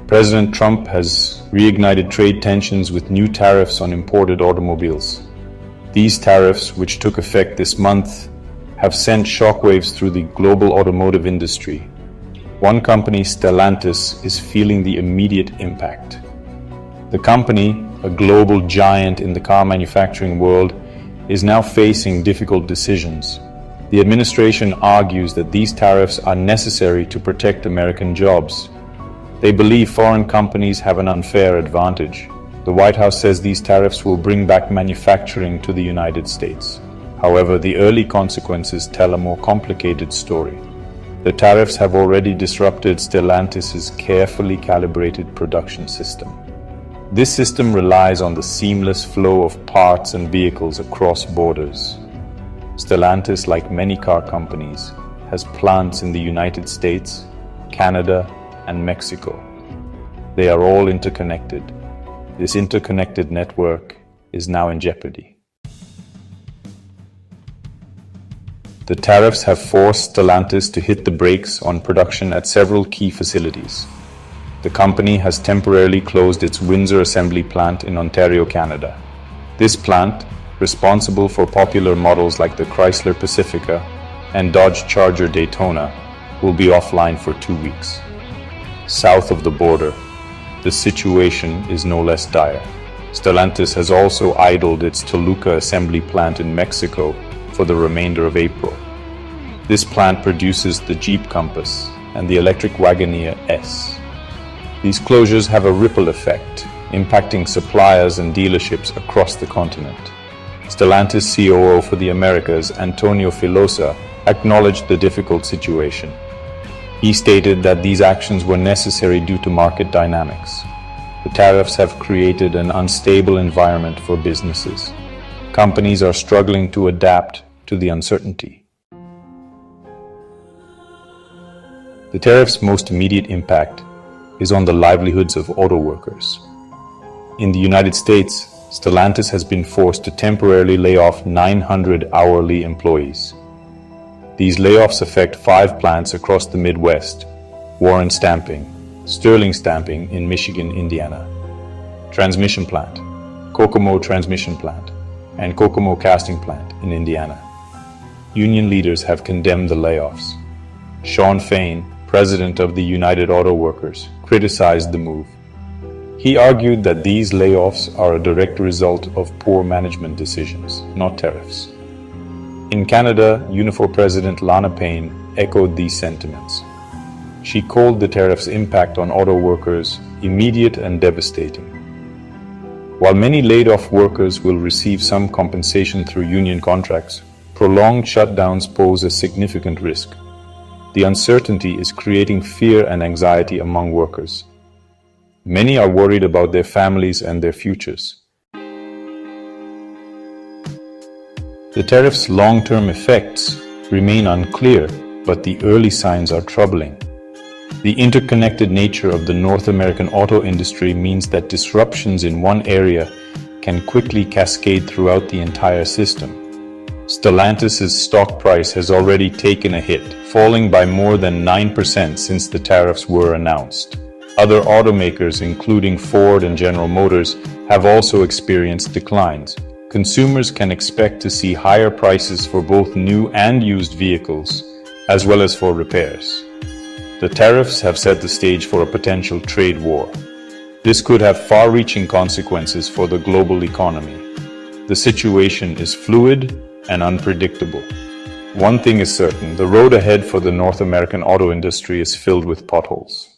President Trump has reignited trade tensions with new tariffs on imported automobiles. These tariffs, which took effect this month, have sent shockwaves through the global automotive industry. One company, Stellantis, is feeling the immediate impact. The company, a global giant in the car manufacturing world, is now facing difficult decisions. The administration argues that these tariffs are necessary to protect American jobs. They believe foreign companies have an unfair advantage. The White House says these tariffs will bring back manufacturing to the United States. However, the early consequences tell a more complicated story. The tariffs have already disrupted Stellantis's carefully calibrated production system. This system relies on the seamless flow of parts and vehicles across borders. Stellantis, like many car companies, has plants in the United States, Canada, and Mexico. They are all interconnected. This interconnected network is now in jeopardy. The tariffs have forced Stellantis to hit the brakes on production at several key facilities. The company has temporarily closed its Windsor assembly plant in Ontario, Canada. This plant, responsible for popular models like the Chrysler Pacifica and Dodge Charger Daytona, will be offline for 2 weeks. South of the border, the situation is no less dire. Stellantis has also idled its Toluca assembly plant in Mexico for the remainder of April. This plant produces the Jeep Compass and the electric Wagoneer S. These closures have a ripple effect, impacting suppliers and dealerships across the continent. Stellantis COO for the Americas, Antonio Filosa, acknowledged the difficult situation. He stated that these actions were necessary due to market dynamics. The tariffs have created an unstable environment for businesses. Companies are struggling to adapt to the uncertainty. The tariffs' most immediate impact is on the livelihoods of auto workers. In the United States, Stellantis has been forced to temporarily lay off 900 hourly employees. These layoffs affect 5 plants across the Midwest: Warren Stamping, Sterling Stamping in Michigan, Indiana, Transmission Plant, Kokomo Transmission Plant, and Kokomo Casting Plant in Indiana. Union leaders have condemned the layoffs. Shawn Fain, president of the United Auto Workers, criticized the move. He argued that these layoffs are a direct result of poor management decisions, not tariffs. In Canada, Unifor President Lana Payne echoed these sentiments. She called the tariffs' impact on auto workers immediate and devastating. While many laid-off workers will receive some compensation through union contracts, prolonged shutdowns pose a significant risk. The uncertainty is creating fear and anxiety among workers. Many are worried about their families and their futures. The tariffs' long-term effects remain unclear, but the early signs are troubling. The interconnected nature of the North American auto industry means that disruptions in one area can quickly cascade throughout the entire system. Stellantis's stock price has already taken a hit, falling by more than 9% since the tariffs were announced. Other automakers, including Ford and General Motors, have also experienced declines. Consumers can expect to see higher prices for both new and used vehicles, as well as for repairs. The tariffs have set the stage for a potential trade war. This could have far-reaching consequences for the global economy. The situation is fluid and unpredictable. One thing is certain: the road ahead for the North American auto industry is filled with potholes.